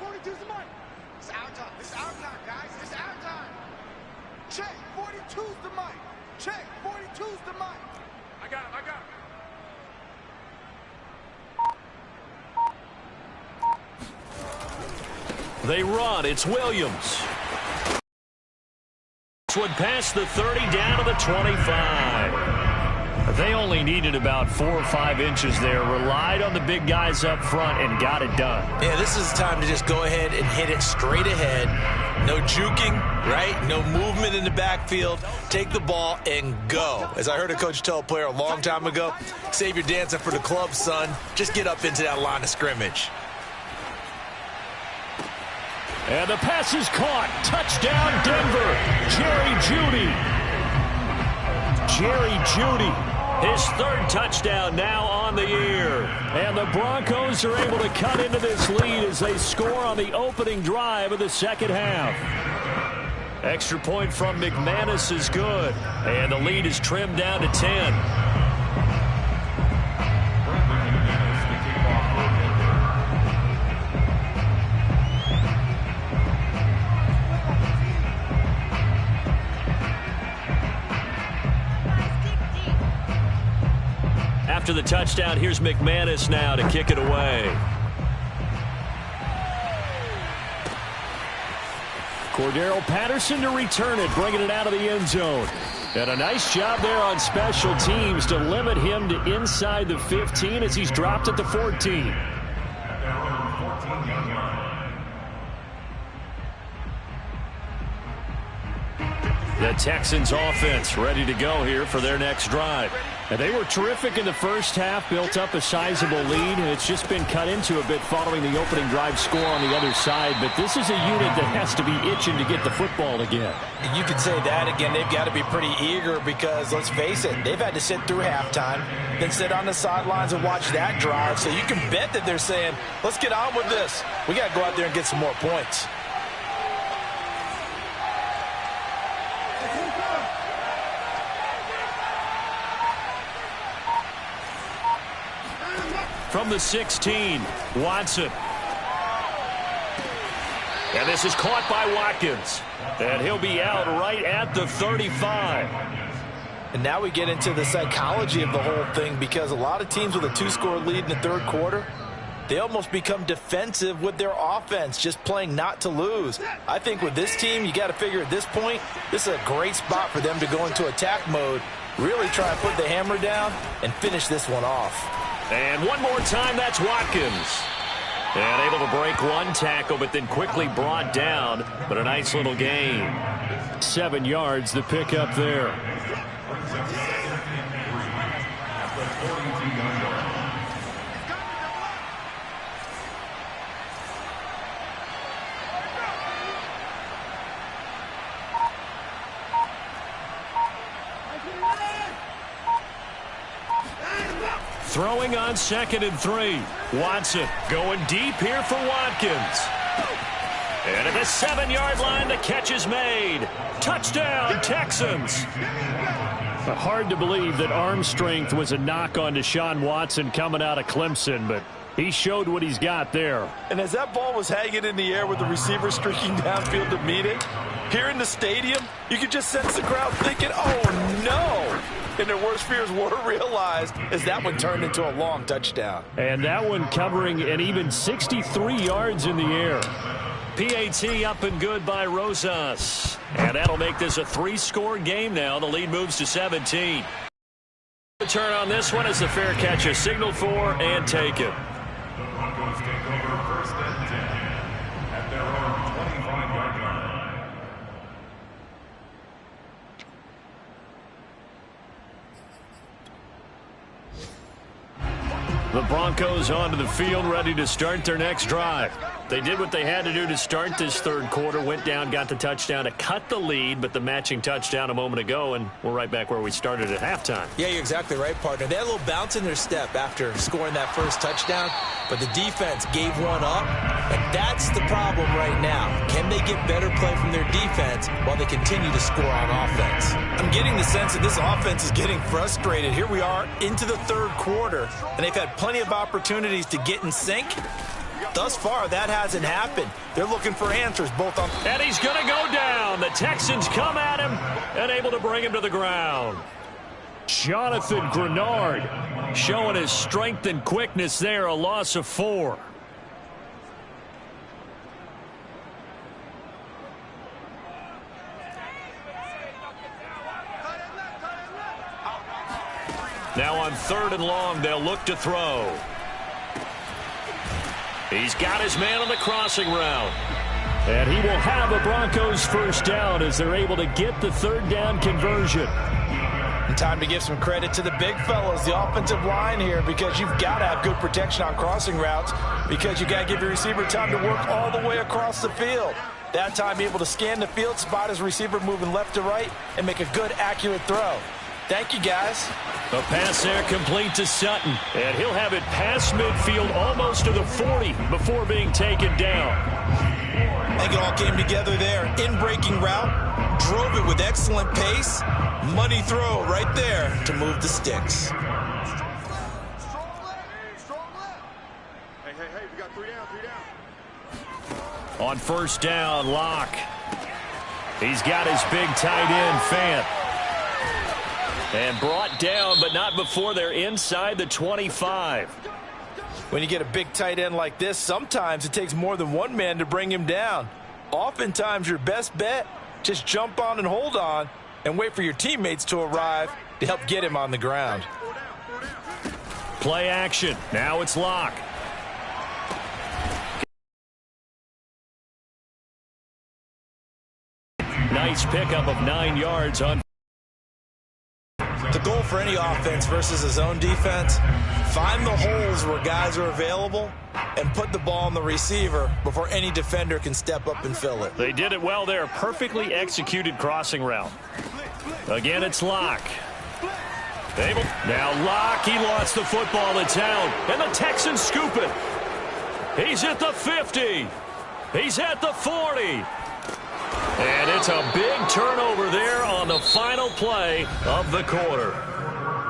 42's the mic. It's our time. This is our time, guys. This is our time. Check. 42's the mic. Check. 42's the mic. I got him. I got him. They run. It's Williams. Would pass the 30 down to the 25. They only needed about 4 or 5 inches there. Relied on the big guys up front and got it done. Yeah, this is time to just go ahead and hit it straight ahead. No juking, right? No movement in the backfield. Take the ball and go. As I heard a coach tell a player a long time ago, save your dancing for the club, son. Just get up into that line of scrimmage. And the pass is caught. Touchdown, Denver. Jerry Jeudy. His 3rd touchdown now on the year. And the Broncos are able to cut into this lead as they score on the opening drive of the second half. Extra point from McManus is good. And the lead is trimmed down to 10. After the touchdown, here's McManus now to kick it away. Cordero Patterson to return it, bringing it out of the end zone. And a nice job there on special teams to limit him to inside the 15 as he's dropped at the 14. The Texans offense ready to go here for their next drive. And they were terrific in the first half, built up a sizable lead, and it's just been cut into a bit following the opening drive score on the other side. But this is a unit that has to be itching to get the football again. You could say that again. They've got to be pretty eager because, let's face it, they've had to sit through halftime, then sit on the sidelines and watch that drive. So you can bet that they're saying, let's get on with this. We got to go out there and get some more points. From the 16, Watson. And this is caught by Watkins. And he'll be out right at the 35. And now we get into the psychology of the whole thing because a lot of teams with a 2-score lead in the third quarter, they almost become defensive with their offense, just playing not to lose. I think with this team, you got to figure at this point, this is a great spot for them to go into attack mode, really try and put the hammer down and finish this one off. And one more time, that's Watkins. And able to break one tackle, but then quickly brought down. But a nice little gain. 7 yards, the pickup there. Throwing on 2nd and 3. Watson going deep here for Watkins. And at the 7-yard line, the catch is made. Touchdown, Texans. Hard to believe that arm strength was a knock on Deshaun Watson coming out of Clemson, but he showed what he's got there. And as that ball was hanging in the air with the receiver streaking downfield to meet it, here in the stadium, you could just sense the crowd thinking, oh, no. And their worst fears were realized as that one turned into a long touchdown. And that one covering an even 63 yards in the air. PAT up and good by Rosas. And that'll make this a 3-score game now. The lead moves to 17. The turn on this one is the fair catch is signaled for and taken. The Broncos take over 1st and 10 at their own 25-yard line. The Broncos onto the field, ready to start their next drive. They did what they had to do to start this third quarter, went down, got the touchdown to cut the lead, but the matching touchdown a moment ago, and we're right back where we started at halftime. Yeah, you're exactly right, partner. They had a little bounce in their step after scoring that first touchdown, but the defense gave one up, and that's the problem right now. Can they get better play from their defense while they continue to score on offense? I'm getting the sense that this offense is getting frustrated. Here we are into the third quarter, and they've had plenty of opportunities to get in sync, Thus far, that hasn't happened. They're looking for answers both on... And he's going to go down. The Texans come at him and able to bring him to the ground. Jonathan Grenard showing his strength and quickness there, a loss of 4. Now on 3rd and long, they'll look to throw. He's got his man on the crossing route. And he will have a Broncos first down as they're able to get the 3rd down conversion. And time to give some credit to the big fellas, the offensive line here, because you've got to have good protection on crossing routes because you got to give your receiver time to work all the way across the field. That time able to scan the field, spot his receiver moving left to right, and make a good, accurate throw. Thank you, guys. A pass there complete to Sutton. And he'll have it past midfield almost to the 40 before being taken down. I think it all came together there. In-breaking route, drove it with excellent pace. Money throw right there to move the sticks. Strong left. Hey, we got 3 down. On first down, Locke. He's got his big tight end, Fant. And brought down, but not before they're inside the 25. When you get a big tight end like this, sometimes it takes more than one man to bring him down. Oftentimes, your best bet, just jump on and hold on and wait for your teammates to arrive to help get him on the ground. Play action. Now it's Locke. Nice pickup of 9 yards on. The goal for any offense versus a zone defense, find the holes where guys are available and put the ball on the receiver before any defender can step up and fill it. They did it well there. Perfectly executed crossing route. Again, it's Locke. Now Locke, he lost the football. It's out. And the Texans scoop it. He's at the 50. He's at the 40. And it's a big turnover there on the final play of the quarter.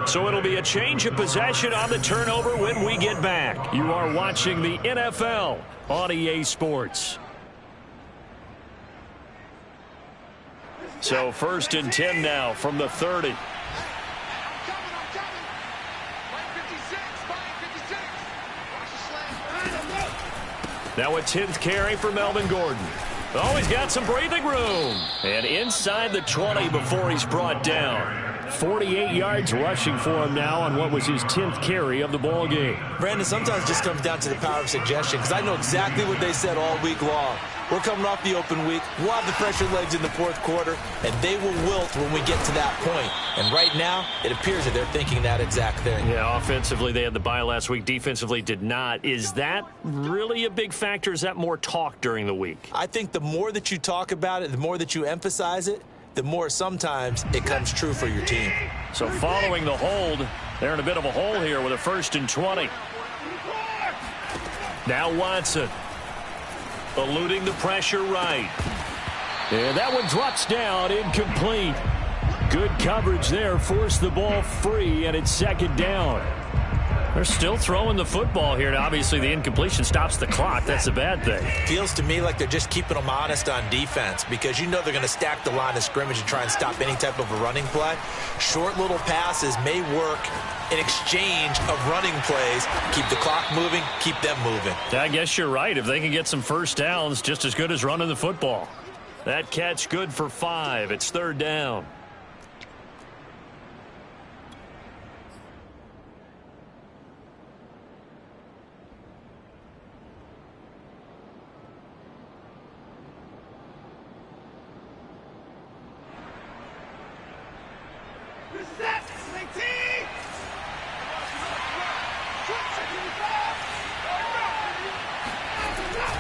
So it'll be a change of possession on the turnover when we get back. You are watching the NFL on EA Sports. So 1st and 10 now from the 30. Now a 10th carry for Melvin Gordon. Oh, he's got some breathing room. And inside the 20 before he's brought down. 48 yards rushing for him now on what was his 10th carry of the ball game. Brandon, sometimes it just comes down to the power of suggestion, because I know exactly what they said all week long. We're coming off the open week. We'll have the fresher legs in the 4th quarter, and they will wilt when we get to that point. And right now, it appears that they're thinking that exact thing. Yeah, offensively, they had the bye last week. Defensively, did not. Is that really a big factor? Is that more talk during the week? I think the more that you talk about it, the more that you emphasize it, the more sometimes it comes true for your team. So following the hold, they're in a bit of a hole here with a 1st and 20. Now Watson. Eluding the pressure right. And that one drops down, incomplete. Good coverage there, forced the ball free, and it's 2nd down. They're still throwing the football here. Now, obviously, the incompletion stops the clock. That's a bad thing. Feels to me like they're just keeping them honest on defense, because you know they're going to stack the line of scrimmage and try and stop any type of a running play. Short little passes may work in exchange of running plays. Keep the clock moving, keep them moving. I guess you're right. If they can get some first downs, just as good as running the football. That catch good for 5. It's 3rd down.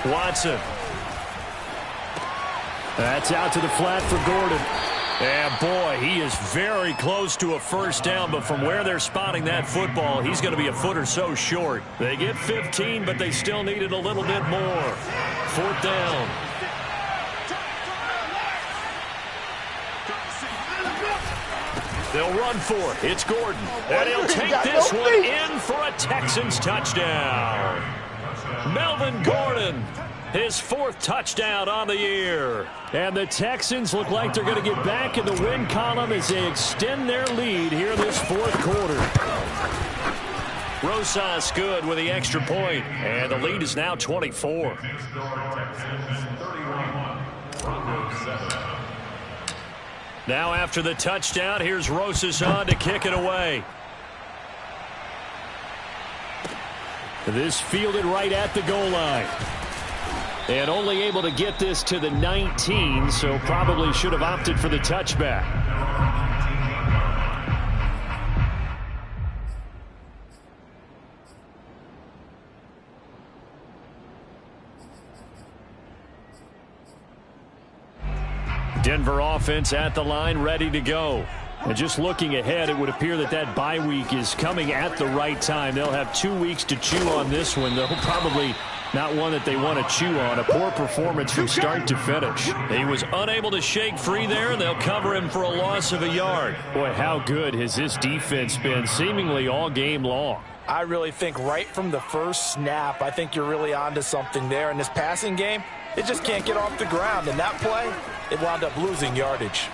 Watson. That's out to the flat for Gordon. And boy, he is very close to a first down, but from where they're spotting that football, he's going to be a foot or so short. They get 15, but they still need it a little bit more. 4th down. They'll run for it. It's Gordon. And he'll take this one in for a Texans touchdown. Melvin Gordon, his 4th touchdown on the year. And the Texans look like they're going to get back in the win column as they extend their lead here in this 4th quarter. Rosas good with the extra point, and the lead is now 24. Now after the touchdown, here's Rosas on to kick it away. This fielded right at the goal line. And only able to get this to the 19, so probably should have opted for the touchback. Denver offense at the line, ready to go. And just looking ahead, it would appear that that bye week is coming at the right time. They'll have 2 weeks to chew on this one, though probably not one that they want to chew on. A poor performance from start to finish. He was unable to shake free there, and they'll cover him for a loss of a yard. Boy, how good has this defense been seemingly all game long? I really think right from the first snap, I think you're really onto something there. In this passing game, it just can't get off the ground. And that play, it wound up losing yardage.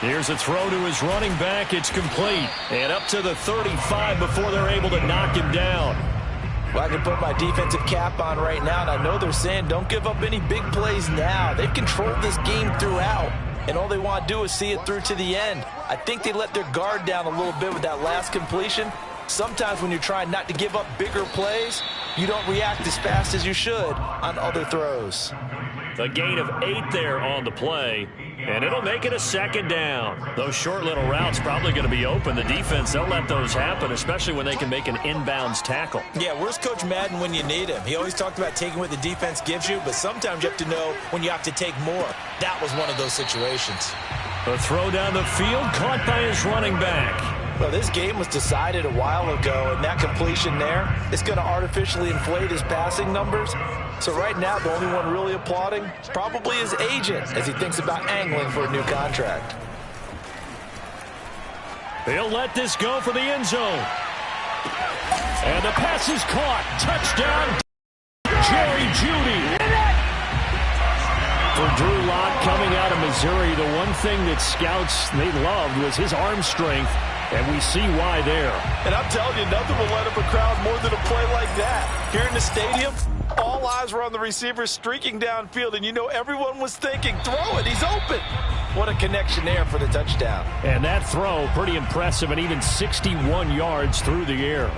Here's a throw to his running back. It's complete. And up to the 35 before they're able to knock him down. Well, I can put my defensive cap on right now, and I know they're saying don't give up any big plays now. They've controlled this game throughout, and all they want to do is see it through to the end. I think they let their guard down a little bit with that last completion. Sometimes when you're trying not to give up bigger plays, you don't react as fast as you should on other throws. A gain of 8 there on the play, and it'll make it a 2nd down. Those short little routes probably going to be open. The defense, they'll let those happen, especially when they can make an inbounds tackle. Yeah, where's Coach Madden when you need him? He always talked about taking what the defense gives you, but sometimes you have to know when you have to take more. That was one of those situations. A throw down the field, caught by his running back. Well, this game was decided a while ago, and that completion there is going to artificially inflate his passing numbers. So right now, the only one really applauding probably his agent as he thinks about angling for a new contract. He'll let this go for the end zone. And the pass is caught. Touchdown, Jerry Jeudy. For Drew Lock coming out of Missouri, the one thing that scouts they loved was his arm strength. And we see why there. And I'm telling you, nothing will light up a crowd more than a play like that. Here in the stadium, all eyes were on the receiver streaking downfield, and you know everyone was thinking, throw it, he's open. What a connection there for the touchdown. And that throw, pretty impressive, and even 61 yards through the air.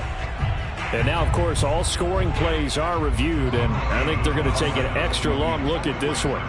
And now, of course, all scoring plays are reviewed, and I think they're going to take an extra long look at this one.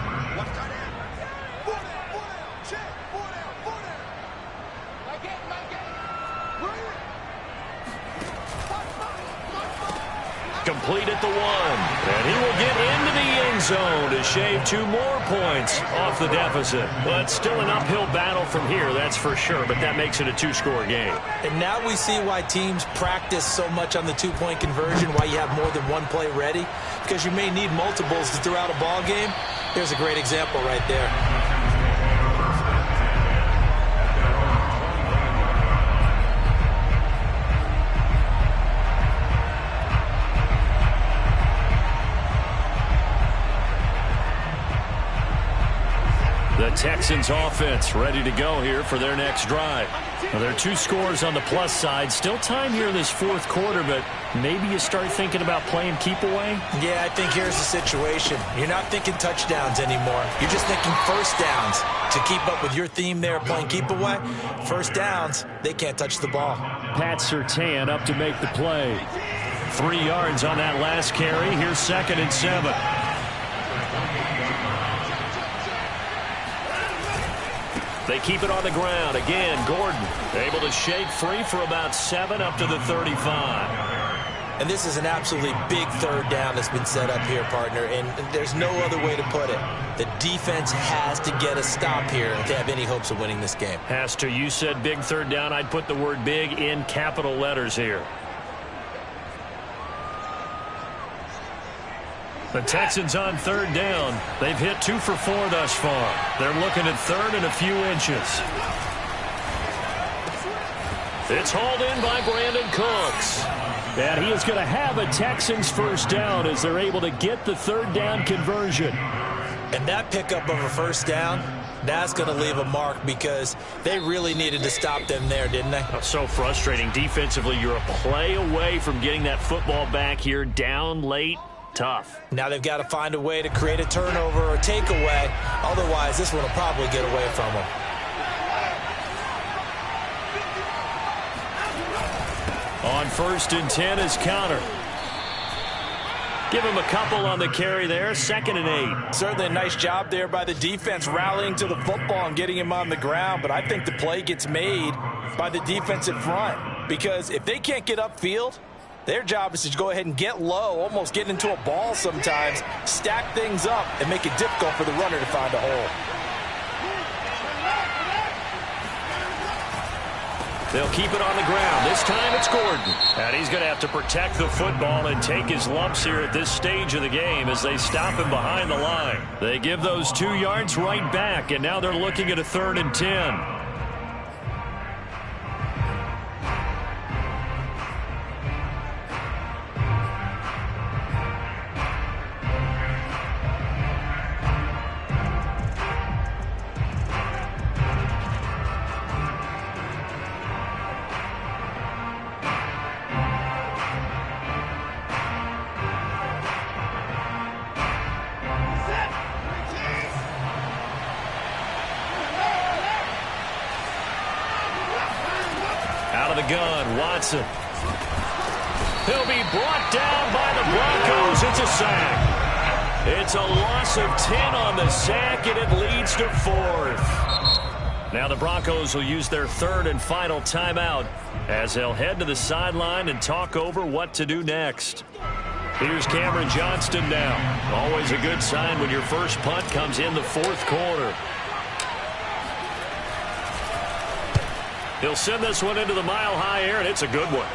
Complete at the 1. And he will get into the end zone to shave 2 more points off the deficit. But still an uphill battle from here, that's for sure. But that makes it a 2-score game. And now we see why teams practice so much on the 2-point conversion, why you have more than one play ready. Because you may need multiples to throw out a ball game. Here's a great example right there. The Texans offense ready to go here for their next drive. Now, there are 2 scores on the plus side. Still time here in this 4th quarter, but maybe you start thinking about playing keep away? Yeah, I think here's the situation. You're not thinking touchdowns anymore. You're just thinking first downs. To keep up with your theme there, playing keep away, first downs, they can't touch the ball. Pat Surtain up to make the play. 3 yards on that last carry. Here's 2nd and 7. They keep it on the ground. Again, Gordon able to shake free for about 7 up to the 35. And this is an absolutely big 3rd down that's been set up here, partner, and there's no other way to put it. The defense has to get a stop here to have any hopes of winning this game. Has to. You said big 3rd down. I'd put the word big in capital letters here. The Texans on 3rd down. They've hit 2 for 4 thus far. They're looking at 3rd and a few inches. It's hauled in by Brandon Cooks. And he is going to have a Texans first down as they're able to get the third down conversion. And that pickup of a first down, that's going to leave a mark because they really needed to stop them there, didn't they? Oh, so frustrating. Defensively, you're a play away from getting that football back here, down late. Tough. Now they've got to find a way to create a turnover or takeaway. Otherwise, this one will probably get away from them. On 1st and 10 is counter. Give him a couple on the carry there. 2nd and 8. Certainly a nice job there by the defense rallying to the football and getting him on the ground. But I think the play gets made by the defensive front. Because if they can't get upfield, their job is to go ahead and get low, almost get into a ball sometimes, stack things up, and make it difficult for the runner to find a hole. They'll keep it on the ground. This time it's Gordon. And he's going to have to protect the football and take his lumps here at this stage of the game as they stop him behind the line. They give those 2 yards right back, and now they're looking at a 3rd and 10. Out of the gun, Watson. He'll be brought down by the Broncos. It's a sack. It's a loss of 10 on the sack, and it leads to 4th. Now the Broncos will use their 3rd and final timeout as they'll head to the sideline and talk over what to do next. Here's Cameron Johnston now. Always a good sign when your first punt comes in the 4th quarter. He'll send this one into the mile-high air, and it's a good one.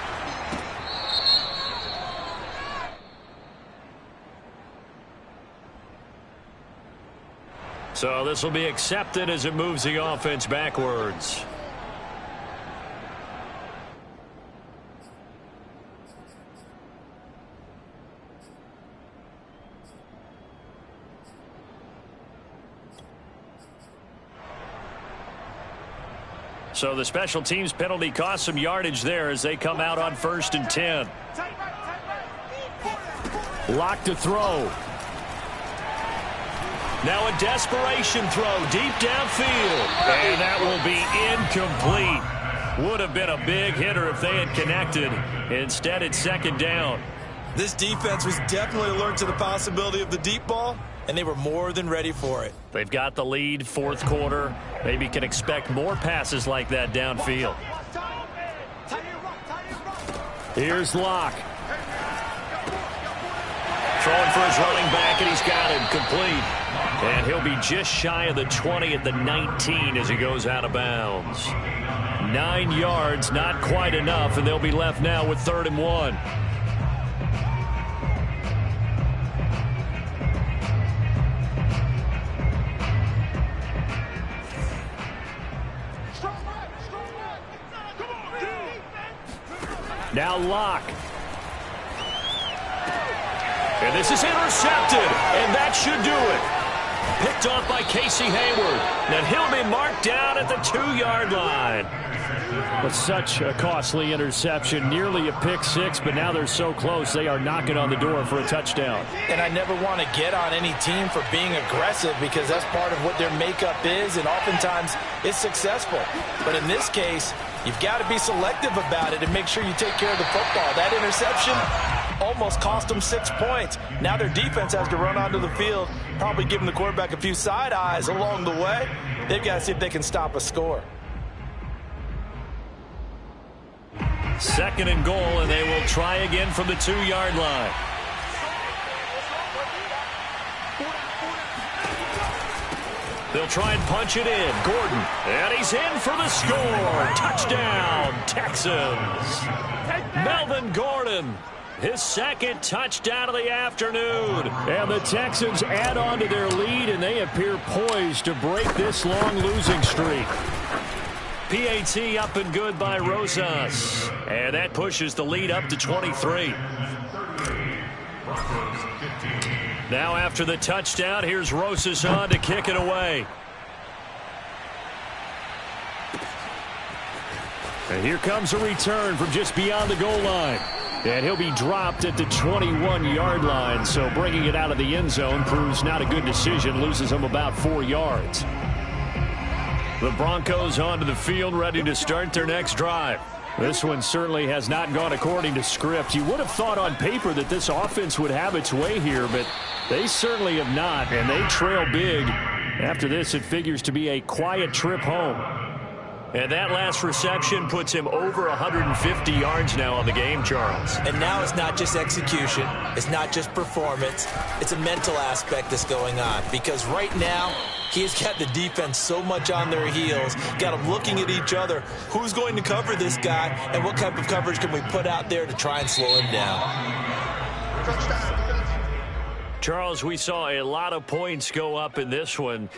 So this will be accepted as it moves the offense backwards. So the special teams penalty cost some yardage there as they come out on 1st and 10. Lock to throw. Now a desperation throw deep downfield. And that will be incomplete. Would have been a big hitter if they had connected. Instead, it's 2nd down. This defense was definitely alert to the possibility of the deep ball, and they were more than ready for it. They've got the lead, 4th quarter. Maybe can expect more passes like that downfield. Here's Locke. Throwing for his running back, and he's got him complete. And he'll be just shy of the 20 at the 19 as he goes out of bounds. 9 yards, not quite enough, and they'll be left now with 3rd and 1. Now Locke. And this is intercepted, and that should do it. Picked off by Casey Hayward. And he'll be marked down at the 2-yard line. But such a costly interception, nearly a pick-6, but now they're so close they are knocking on the door for a touchdown. And I never want to get on any team for being aggressive because that's part of what their makeup is, and oftentimes it's successful. But in this case, you've got to be selective about it and make sure you take care of the football. That interception almost cost them 6 points. Now their defense has to run onto the field, probably giving the quarterback a few side eyes along the way. They've got to see if they can stop a score. 2nd and goal, and they will try again from the 2-yard line. They'll try and punch it in. Gordon, and he's in for the score. Touchdown, Texans. Melvin Gordon, his 2nd touchdown of the afternoon. And the Texans add on to their lead, and they appear poised to break this long losing streak. PAT up and good by Rosas. And that pushes the lead up to 23. Now after the touchdown, here's Rosas on to kick it away. And here comes a return from just beyond the goal line. And he'll be dropped at the 21-yard line. So bringing it out of the end zone proves not a good decision. Loses him about 4 yards. The Broncos onto the field, ready to start their next drive. This one certainly has not gone according to script. You would have thought on paper that this offense would have its way here, but they certainly have not, and they trail big. After this, it figures to be a quiet trip home. And that last reception puts him over 150 yards now on the game, Charles. And now it's not just execution. It's not just performance. It's a mental aspect that's going on. Because right now, he has got the defense so much on their heels, got them looking at each other. Who's going to cover this guy, and what type of coverage can we put out there to try and slow him down? Charles, we saw a lot of points go up in this one.